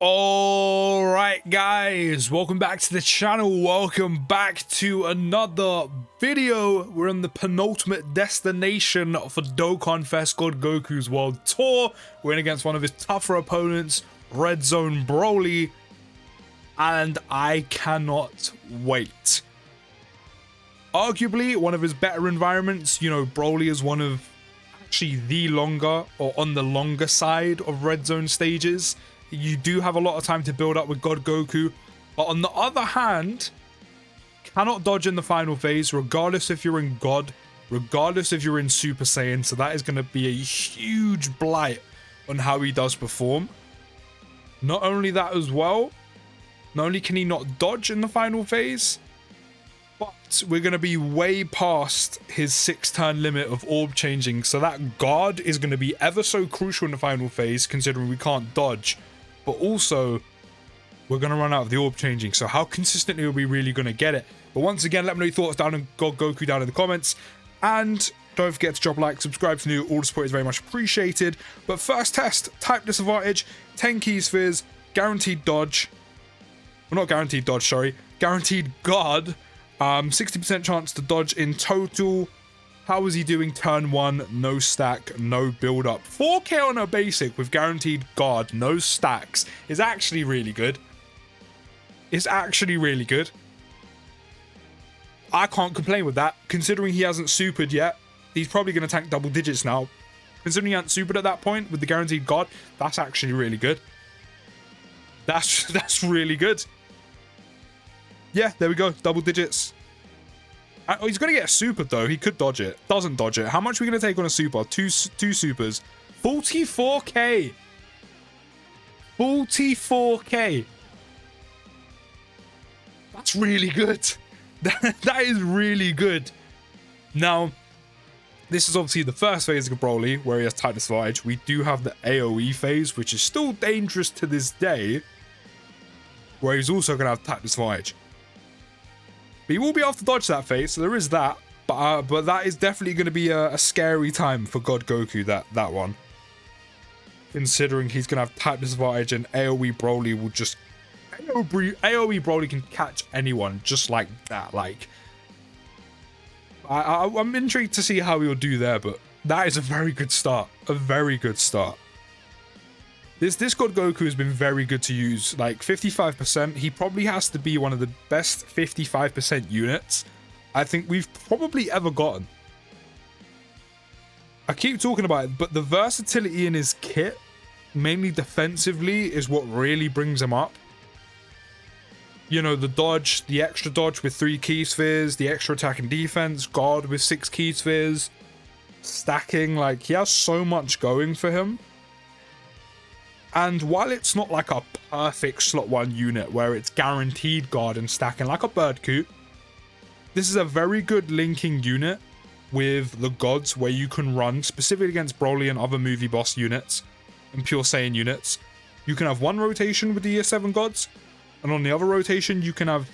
All right, guys, welcome back to the channel. Welcome back to another video. We're in the penultimate destination for Dokkanfest God Goku's World Tour. We're in against one of his tougher opponents, Red Zone BROLY, and I cannot wait. Arguably one of his better environments. You know, BROLY is one of actually the longer or on the longer side of Red Zone stages. You do have a lot of time to build up with God Goku, but on the other hand, cannot dodge in the final phase, regardless if you're in God, regardless if you're in Super Saiyan, so that is going to be a huge blight on how he does perform. Not only that as well, not only can he not dodge in the final phase, but we're going to be way past his 6-turn limit of orb changing, so that guard is going to be ever so crucial in the final phase, considering we can't dodge. But also, we're going to run out of the orb changing, so how consistently are we really going to get it? But once again, let me know your thoughts down on God Goku down in the comments, and don't forget to drop a like, subscribe if you're new, all the support is very much appreciated. But first test, type disadvantage, 10 key spheres, guaranteed dodge, well, not guaranteed dodge, sorry, guaranteed guard, 60% chance to dodge in total. How is he doing turn 1? No stack, no build up. 4k on a basic with guaranteed guard, no stacks is actually really good. It's actually really good. I can't complain with that. Considering he hasn't supered yet, he's probably going to tank double digits now. Considering he hasn't supered at that point with the guaranteed guard, that's actually really good. That's really good. Yeah, there we go, double digits. Oh, he's going to get a super, though. He could dodge it. Doesn't dodge it. How much are we going to take on a super? Two supers. 44k. 44k. That's really good. That is really good. Now, this is obviously the first phase of BROLY, where he has type disadvantage. We do have the AoE phase, which is still dangerous to this day, where he's also going to have type disadvantage. He will be able to dodge that phase, so there is that. But that is definitely going to be a scary time for God Goku, that one. Considering he's going to have type disadvantage and AoE BROLY will just... AoE BROLY can catch anyone just like that. Like, I'm intrigued to see how he'll do there, but that is a very good start. A very good start. This God Goku has been very good to use, like 55%. He probably has to be one of the best 55% units I think we've probably ever gotten. I keep talking about it, but the versatility in his kit, mainly defensively, is what really brings him up. You know, the dodge, the extra dodge with 3 key spheres, the extra attack and defense, guard with 6 key spheres, stacking, like he has so much going for him. And while it's not like a perfect slot 1 unit where it's guaranteed guard and stacking like a bird coot, this is a very good linking unit with the gods where you can run specifically against BROLY and other movie boss units and pure Saiyan units. You can have one rotation with the year 7 gods, and on the other rotation you can have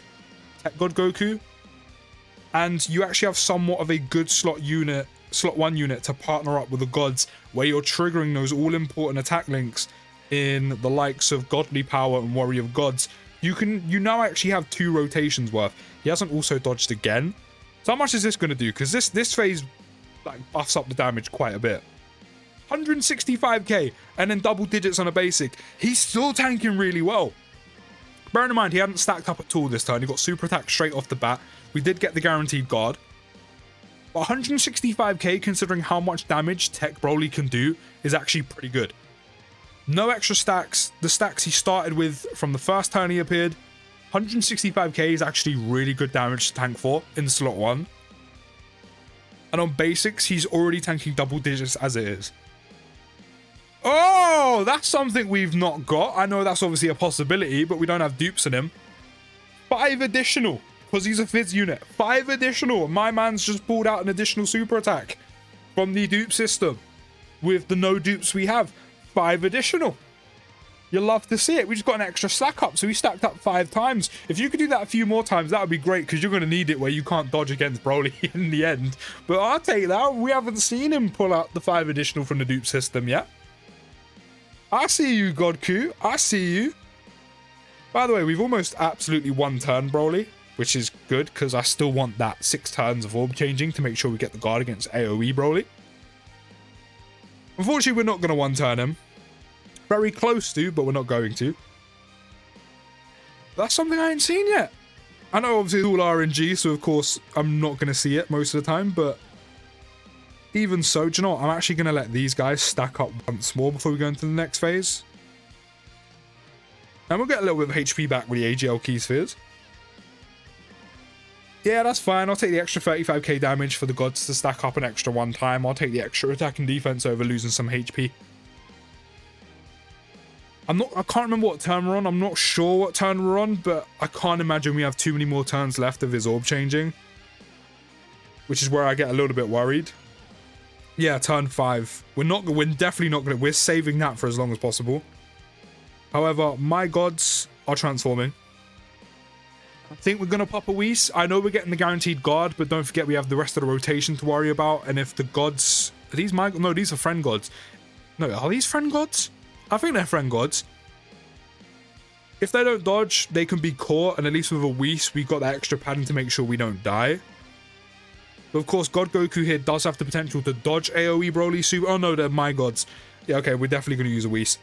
Tech God Goku, and you actually have somewhat of a good slot 1 unit to partner up with the gods where you're triggering those all important attack links in the likes of Godly Power and Warrior of Gods. You now actually have 2 rotations worth. He hasn't also dodged again. So how much is this going to do? Because this phase like buffs up the damage quite a bit. 165k and then double digits on a basic. He's still tanking really well. Bearing in mind, he hadn't stacked up at all this turn. He got super attack straight off the bat. We did get the guaranteed guard. But 165k, considering how much damage Tech BROLY can do, is actually pretty good. No extra stacks. The stacks he started with from the first turn he appeared. 165k is actually really good damage to tank for in slot 1. And on basics, he's already tanking double digits as it is. Oh, that's something we've not got. I know that's obviously a possibility, but we don't have dupes in him. 5 additional, because he's a Fizz unit. 5 additional. My man's just pulled out an additional super attack from the dupe system. With the no dupes we have. 5 additional. You'll love to see it. We just got an extra stack up, so we stacked up 5 times. If you could do that a few more times, that would be great, because you're going to need it where you can't dodge against BROLY in the end. But I'll take that. We haven't seen him pull out the 5 additional from the dupe system yet. I see you, Goku. I see you. By the way, we've almost absolutely one turn Broly, which is good because I still want that 6 turns of orb changing to make sure we get the guard against AoE Broly. Unfortunately, we're not going to one turn him. Very close to, but we're not going to. That's something I ain't seen yet. I know obviously it's all RNG, so of course I'm not going to see it most of the time, but even so, do you know what? I'm actually going to let these guys stack up once more before we go into the next phase. And we'll get a little bit of HP back with the AGL key spheres. Yeah, that's fine. I'll take the extra 35k damage for the gods to stack up an extra one time. I'll take the extra attack and defense over losing some HP. I can't remember what turn we're on. I'm not sure what turn we're on, but I can't imagine we have too many more turns left of his orb changing. Which is where I get a little bit worried. Yeah, turn 5. We're definitely not gonna, we're saving that for as long as possible. However, my gods are transforming. I think we're gonna pop a Whis. I know we're getting the guaranteed guard, but don't forget we have the rest of the rotation to worry about. And if the gods, are these my, no, these are friend gods. No, are these friend gods? I think they're friend gods. If they don't dodge, they can be caught, and at least with a Whis, we've got that extra padding to make sure we don't die. But of course, God Goku here does have the potential to dodge AoE Broly Super. Oh no, they're my gods. Yeah, okay, we're definitely going to use a Whis.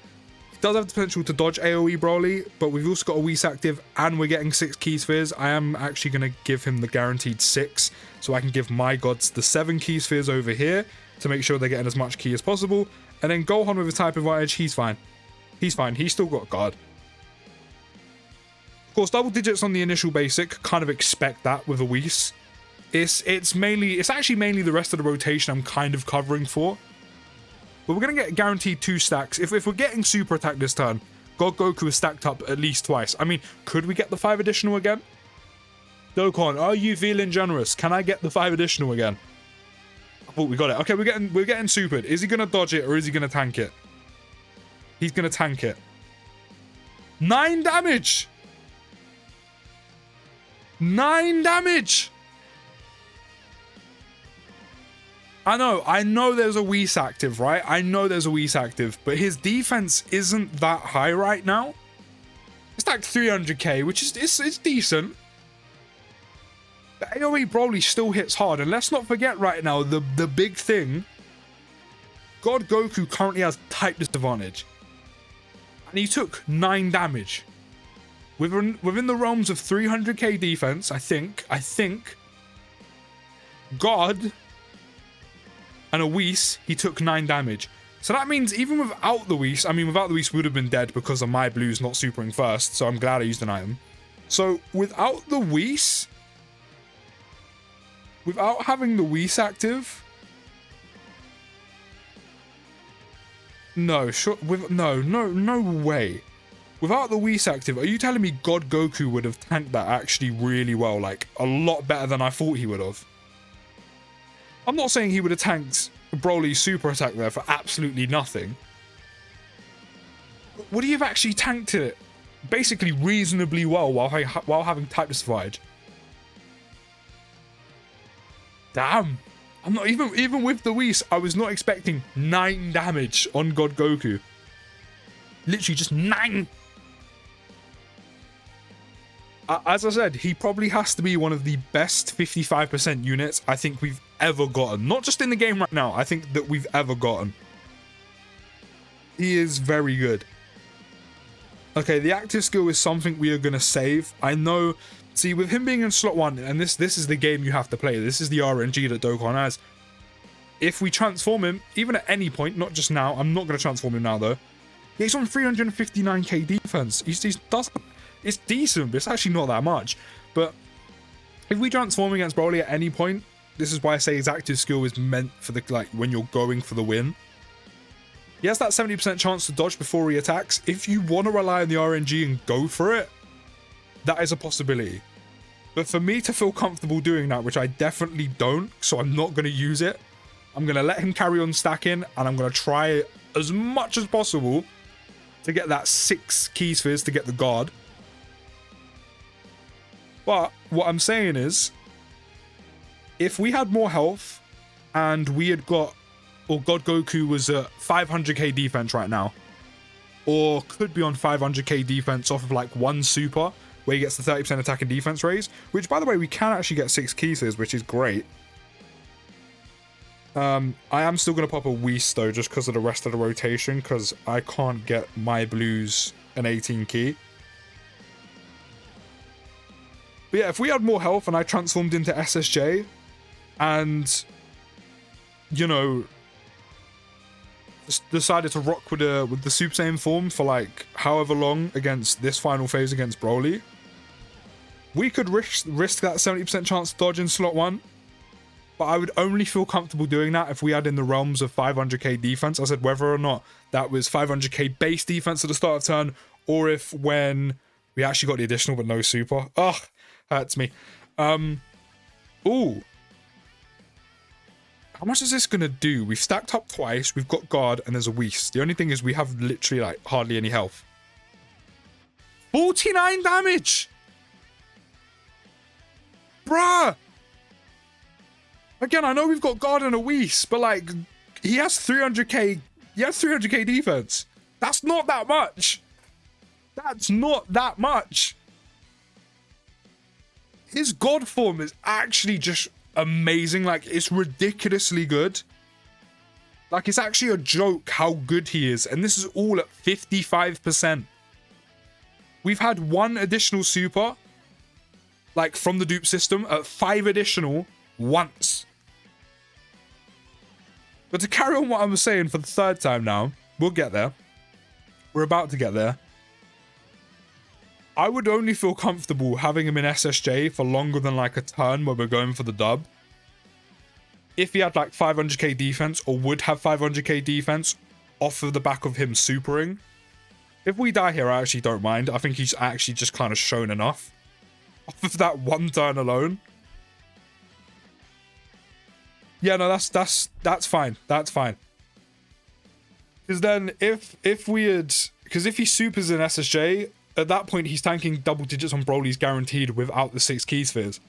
He does have the potential to dodge AoE Broly, but we've also got a Whis active, and we're getting 6 key spheres. I am actually going to give him the guaranteed 6, so I can give my gods the 7 key spheres over here to make sure they're getting as much key as possible. And then Gohan with a type advantage, he's fine. He's fine. He's still got guard. Of course, double digits on the initial basic. Kind of expect that with a Whis. It's actually mainly the rest of the rotation I'm kind of covering for. But we're going to get guaranteed 2 stacks. If we're getting super attack this turn, God Goku is stacked up at least twice. I mean, could we get the 5 additional again? Dokkan, are you feeling generous? Can I get the 5 additional again? Oh, we got it. Okay, we're getting supered. Is he gonna dodge it or is he gonna tank it? He's gonna tank it. 9 damage! 9 damage! I know there's a Whis active, right? I know there's a Whis active, but his defense isn't that high right now. It's like 300k, which is it's decent. The AoE Broly still hits hard, and let's not forget right now, the big thing, God Goku currently has type disadvantage. And he took 9 damage. Within the realms of 300k defense, I think, God and a Whis, he took 9 damage. So that means even without the Whis, without the Whis we would have been dead because of my blues not supering first, so I'm glad I used an item. So without the Whis, without having the Whis active, no way. Without the Whis active, are you telling me God Goku would have tanked that actually really well, like a lot better than I thought he would have? I'm not saying he would have tanked Broly's super attack there for absolutely nothing. But would he have actually tanked it basically reasonably well while having type disadvantage? Damn. I'm not even with the Whis, I was not expecting 9 damage on God Goku. Literally just 9. As I said, he probably has to be one of the best 55% units I think we've ever gotten. Not just in the game right now, I think that we've ever gotten. He is very good. Okay, the active skill is something we are going to save. I know. See, with him being in slot 1, and this is the game you have to play. This is the RNG that Dokkan has. If we transform him, even at any point, not just now. I'm not going to transform him now, though. He's on 359k defense. It's decent, but it's actually not that much. But if we transform against Broly at any point, this is why I say his active skill is meant for the, like, when you're going for the win. He has that 70% chance to dodge before he attacks. If you want to rely on the RNG and go for it, that is a possibility. But for me to feel comfortable doing that, which I definitely don't, so I'm not going to use it, I'm going to let him carry on stacking, and I'm going to try as much as possible to get that 6 key spheres to get the guard. But what I'm saying is, if we had more health and we had got, or God Goku was at 500k defense right now, or could be on 500k defense off of like one super where he gets the 30% attack and defense raise, which by the way we can actually get 6 keys, which is great. I am still going to pop a Whis though, just because of the rest of the rotation, because I can't get my blues an 18 key. But yeah, if we had more health and I transformed into SSJ and, you know, decided to rock with the Super Saiyan form for like however long against this final phase against BROLY, we could risk that 70% chance to dodge in slot 1. But I would only feel comfortable doing that if we had in the realms of 500k defense. I said whether or not that was 500k base defense at the start of turn, or if when we actually got the additional but no super. Ugh, hurts me. Ooh. How much is this gonna do? We've stacked up twice, we've got guard, and there's a Whis. The only thing is we have literally like hardly any health. 49 damage! Bruh! Again, I know we've got guard and a Whis, but like, he has 300k, defense. That's not that much. That's not that much. His god form is actually just amazing. Like, it's ridiculously good. Like, it's actually a joke how good he is. And this is all at 55%. We've had one additional super, like, from the dupe system at 5 additional once. But to carry on what I was saying for the 3rd time now, we'll get there. We're about to get there. I would only feel comfortable having him in SSJ for longer than like a turn where we're going for the dub if he had like 500k defense, or would have 500k defense off of the back of him supering. If we die here, I actually don't mind. I think he's actually just kind of shown enough off of that one turn alone. Yeah, no, that's fine. That's fine. Because then if we had, because if he supers in SSJ, at that point he's tanking double digits on BROLY's guaranteed without the 6 key spheres.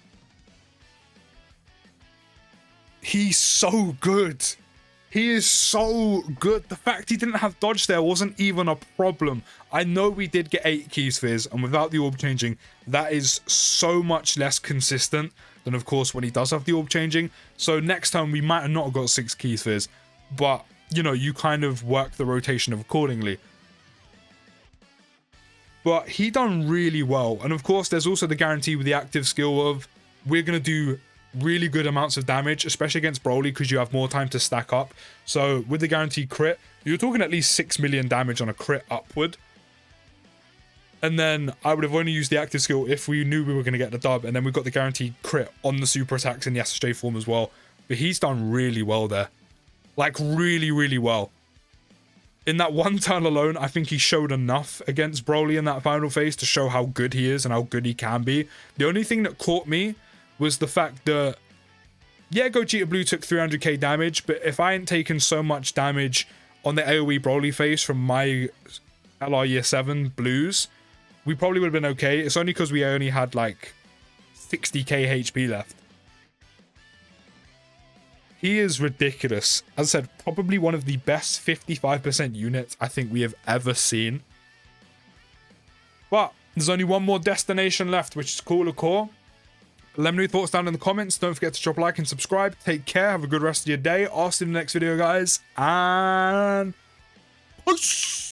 He's so good. He is so good. The fact he didn't have dodge there wasn't even a problem. I know we did get 8 key spheres, and without the orb changing, that is so much less consistent than, of course, when he does have the orb changing. So next time we might have not got 6 key spheres, but, you know, you kind of work the rotation accordingly. But he done really well. And of course, there's also the guarantee with the active skill of we're going to do really good amounts of damage, especially against BROLY, because you have more time to stack up. So with the guaranteed crit, you're talking at least 6 million damage on a crit upward. And then I would have only used the active skill if we knew we were going to get the dub. And then we've got the guaranteed crit on the super attacks in the SSJ form as well. But he's done really well there. Like, really, really well. In that one turn alone, I think he showed enough against BROLY in that final phase to show how good he is and how good he can be. The only thing that caught me was the fact that, yeah, Gogeta Blue took 300k damage, but if I hadn't taken so much damage on the AoE BROLY phase from my LR Year 7 Blues, we probably would have been okay. It's only because we only had like 60k HP left. He is ridiculous. As I said, probably one of the best 55% units I think we have ever seen. But there's only one more destination left, which is Cooler Core. Let me know your thoughts down in the comments. Don't forget to drop a like and subscribe. Take care. Have a good rest of your day. I'll see you in the next video, guys. And peace.